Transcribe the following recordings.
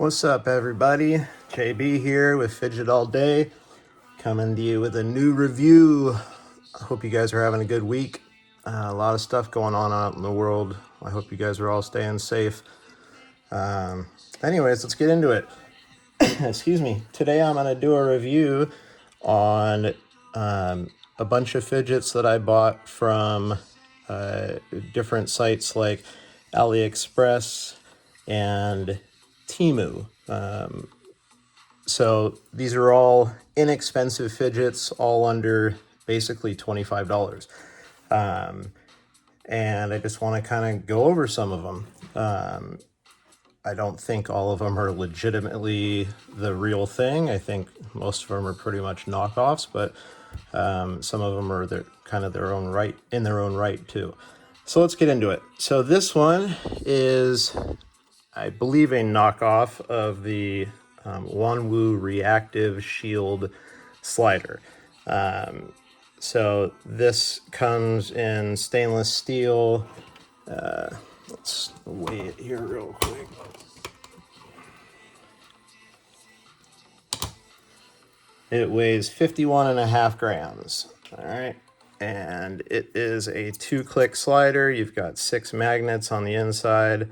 What's up, everybody? JB here with Fidget All Day, coming to you with a new review. I hope you guys are having a good week. A lot of stuff going on out in the world. I hope you guys are all staying safe. Anyways, let's get into it. Excuse me. Today I'm going to do a review on a bunch of fidgets that I bought from different sites like AliExpress and Temu. So these are all inexpensive fidgets, all under basically $25. And I just want to kind of go over some of them. I don't think all of them are legitimately the real thing. I think most of them are pretty much knockoffs, but some of them are kind of their own right, in their own right too. So let's get into it. So this one is, I believe, a knockoff of the Wanwu Reactive Shield slider. So this comes in stainless steel. Let's weigh it here real quick. It weighs 51.5 grams. All right. And it is a 2-click slider. You've got 6 magnets on the inside,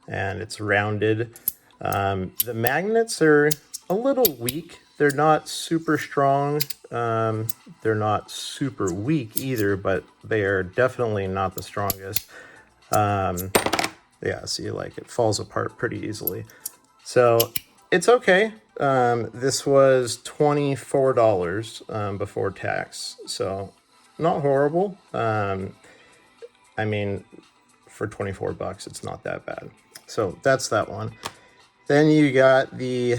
and it's rounded. The magnets are a little weak. They're not super strong. They're not super weak either, but they are definitely not the strongest. Yeah, see, like, it falls apart pretty easily. So it's okay. This was $24 before tax, so not horrible. I mean, for 24 bucks, it's not that bad. So that's that one. Then you got the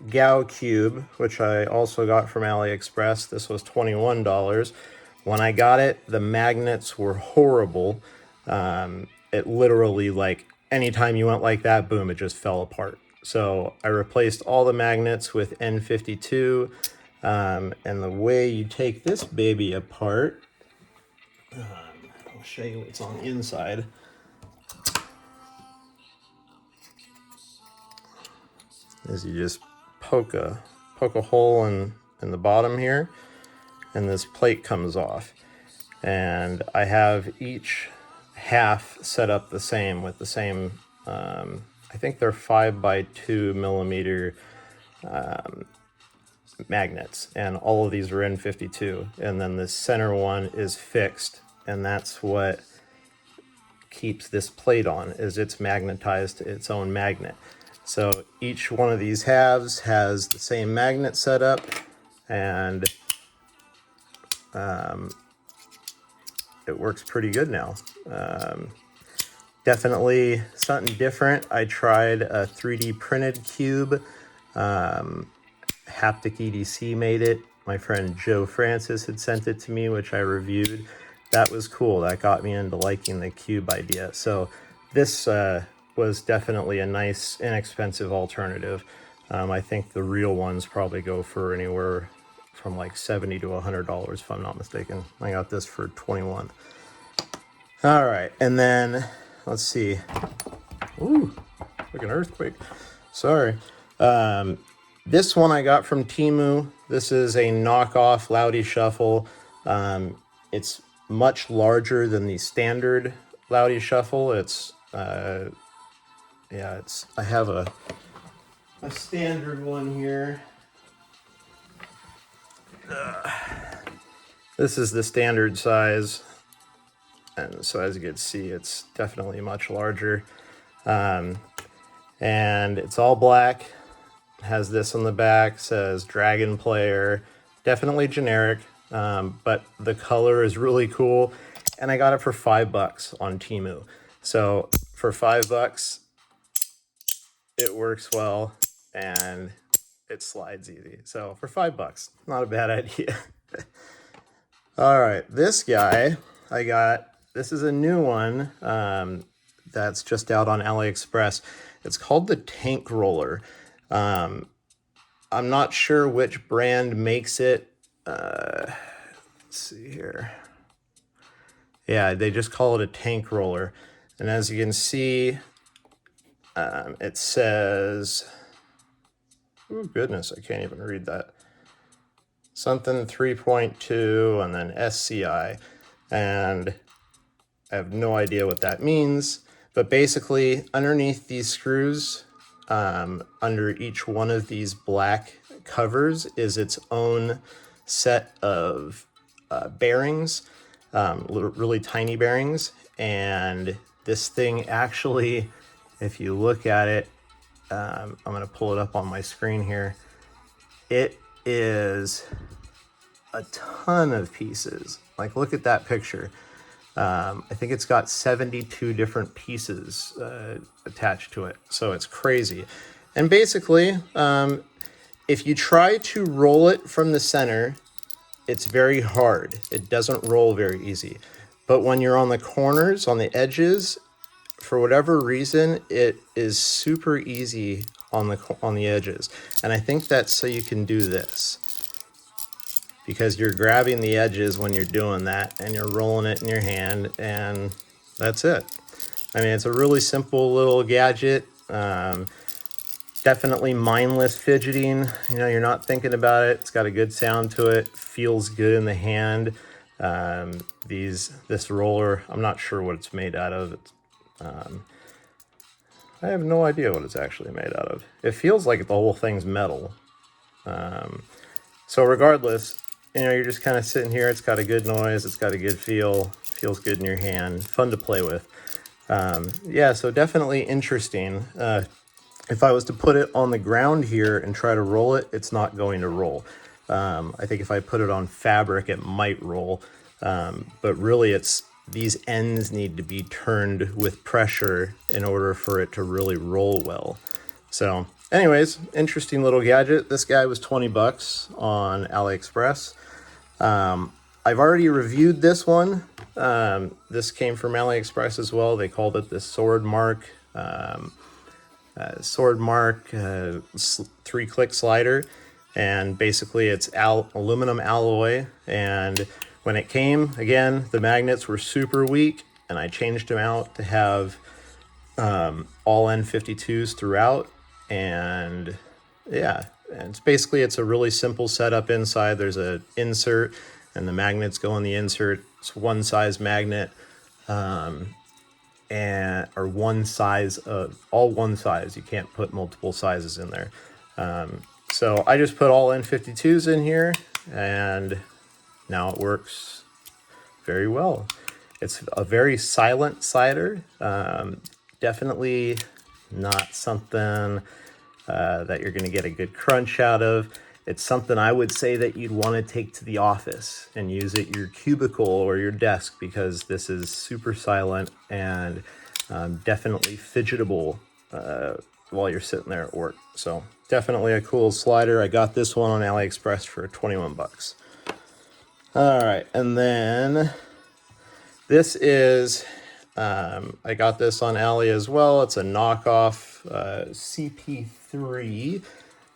Gao Cube, which I also got from AliExpress. This was $21. When I got it, the magnets were horrible. It literally, like, anytime you went like that, boom, it just fell apart. So I replaced all the magnets with N52. And the way you take this baby apart, I'll show you what's on the inside. Is you just poke a hole in the bottom here, and this plate comes off. And I have each half set up the same with the same, I think they're 5x2 millimeter magnets, and all of these are N52. And then the center one is fixed, and that's what keeps this plate on, is it's magnetized to its own magnet. So each one of these halves has the same magnet set up, and it works pretty good now. Definitely something different. I tried a 3D printed cube. Haptic EDC made it. My friend Joe Francis had sent it to me, which I reviewed. That was cool. That got me into liking the cube idea. So this was definitely a nice, inexpensive alternative. I think the real ones probably go for anywhere from like $70 to $100, if I'm not mistaken. I got this for $21. All right, and then let's see. Ooh, like an earthquake. Sorry. This one I got from Temu. This is a knockoff Loudy Shuffle. It's much larger than the standard Loudy Shuffle. It's yeah, I have a standard one here. This is the standard size, and so as you can see, it's definitely much larger. And it's all black. It has this on the back, says Dragon Player. Definitely generic, but the color is really cool. And I got it for $5 on Temu. So for $5, it works well and it slides easy. So for $5, not a bad idea. All right, this guy I got. This is a new one that's just out on AliExpress. It's called the Tank Roller. I'm not sure which brand makes it. Let's see here. Yeah, they just call it a tank roller. And as you can see, it says Oh goodness, I can't even read that. Something 3.2 and then SCI. And I have no idea what that means. But basically, underneath these screws, under each one of these black covers is its own set of bearings, really tiny bearings. And this thing actually, if you look at it, I'm going to pull it up on my screen here. It is a ton of pieces. Like, look at that picture. I think it's got 72 different pieces attached to it. So it's crazy. And basically, if you try to roll it from the center, it's very hard. It doesn't roll very easy. But when you're on the corners, on the edges, for whatever reason, it is super easy on the edges. And I think that's so you can do this, because you're grabbing the edges when you're doing that and you're rolling it in your hand, and that's it. I mean, it's a really simple little gadget. Definitely mindless fidgeting. You know, you're not thinking about it. It's got a good sound to it. Feels good in the hand. This roller, I'm not sure what it's made out of. I have no idea what it's actually made out of. It feels like the whole thing's metal. So regardless, you know, you're just kind of sitting here. It's got a good noise. It's got a good feel. Feels good in your hand. Fun to play with. Yeah, so definitely interesting. If I was to put it on the ground here and try to roll it, it's not going to roll. I think if I put it on fabric, it might roll. But really, these ends need to be turned with pressure in order for it to really roll well. So anyways, interesting little gadget. This guy was 20 bucks on AliExpress. I've already reviewed this one. This came from AliExpress as well. They called it the Sword Mark 3-click slider, and basically it's aluminum alloy. And when it came, again, the magnets were super weak, and I changed them out to have all N52s throughout. And yeah, and it's a really simple setup inside. There's an insert, and the magnets go in the insert. It's one size magnet, or one size, all one size. You can't put multiple sizes in there. So I just put all N52s in here, and now it works very well. It's a very silent slider. Definitely not something that you're going to get a good crunch out of. It's something I would say that you'd want to take to the office and use at your cubicle or your desk, because this is super silent and definitely fidgetable while you're sitting there at work. So definitely a cool slider. I got this one on AliExpress for 21 bucks. All right, and then this is, I got this on Ali as well. It's a knockoff CP3,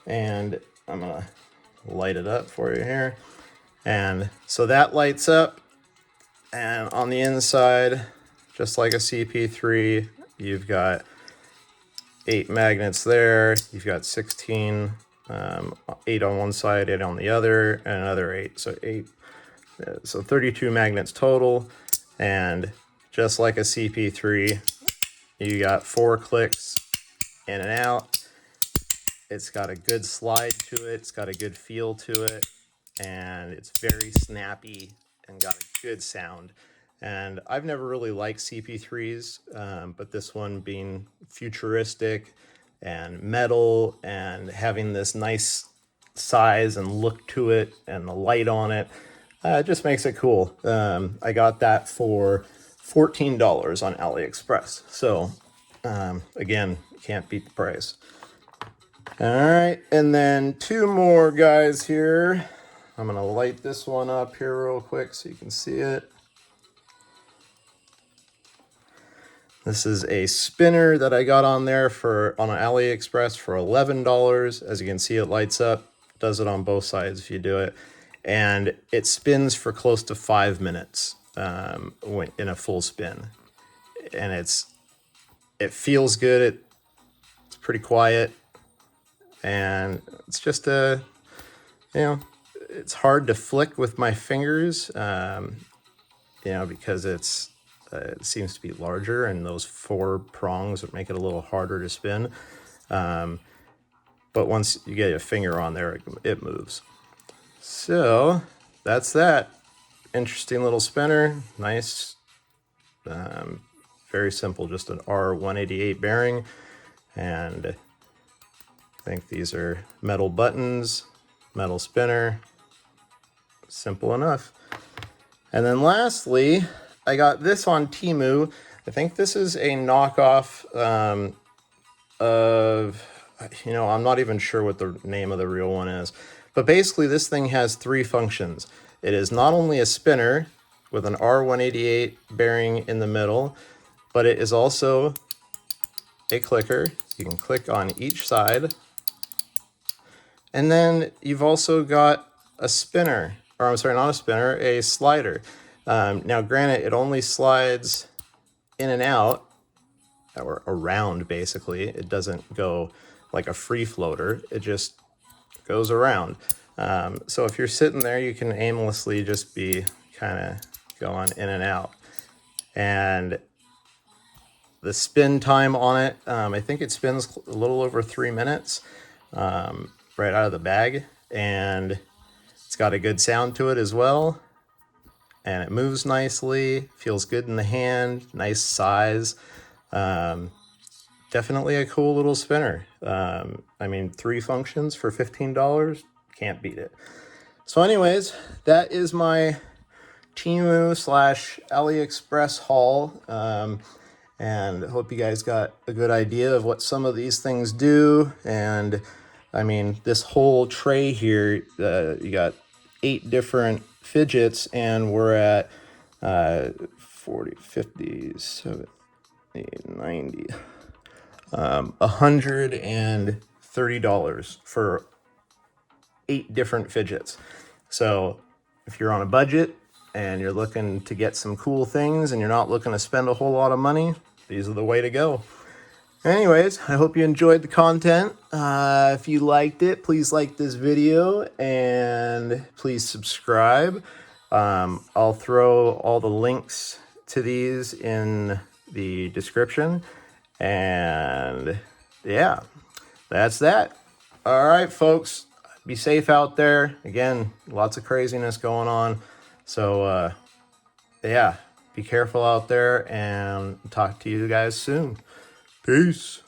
and I'm gonna light it up for you here. And so that lights up, and on the inside, just like a CP3, you've got 8 magnets there. You've got 16, 8 on one side, 8 on the other, and another 8. So 8, so 32 magnets total. And just like a CP3, you got 4 clicks in and out. It's got a good slide to it. It's got a good feel to it, and it's very snappy and got a good sound. And I've never really liked CP3s, but this one being futuristic and metal and having this nice size and look to it and the light on it, it just makes it cool. I got that for $14 on AliExpress. So again, can't beat the price. All right, and then 2 more guys here. I'm gonna light this one up here real quick so you can see it. This is a spinner that I got on there on AliExpress for $11. As you can see, it lights up. Does it on both sides if you do it, and it spins for close to 5 minutes in a full spin, and it feels good. It's pretty quiet. and it's just a, you know, it's hard to flick with my fingers, you know, because it seems to be larger, and those 4 prongs would make it a little harder to spin. But once you get a finger on there, it moves. So that's that. Interesting little spinner. Nice. Very simple, just an R188 bearing. And I think these are metal buttons, metal spinner. Simple enough. And then lastly, I got this on Temu. I think this is a knockoff of, you know, I'm not even sure what the name of the real one is. But basically this thing has 3 functions. It is not only a spinner with an R188 bearing in the middle, but it is also a clicker. You can click on each side. And then you've also got a spinner, or I'm sorry, not a spinner, a slider. Now granted, it only slides in and out, or around basically. It doesn't go like a free floater, it just goes around. So if you're sitting there, you can aimlessly just be kind of going in and out. And the spin time on it, I think it spins a little over 3 minutes right out of the bag, and it's got a good sound to it as well, and it moves nicely, feels good in the hand, nice size. Definitely a cool little spinner. I mean, 3 functions for $15, can't beat it. So anyways, that is my Temu / AliExpress haul. And I hope you guys got a good idea of what some of these things do. And I mean, this whole tray here, you got 8 different fidgets, and we're at 40, 50, 70, 90, $130 for 8 different fidgets. So if you're on a budget and you're looking to get some cool things and you're not looking to spend a whole lot of money, these are the way to go. Anyways, I hope you enjoyed the content. If you liked it, please like this video and please subscribe. I'll throw all the links to these in the description. And yeah, that's that. All right, folks, be safe out there. Again, lots of craziness going on. So yeah, be careful out there, and talk to you guys soon. Peace.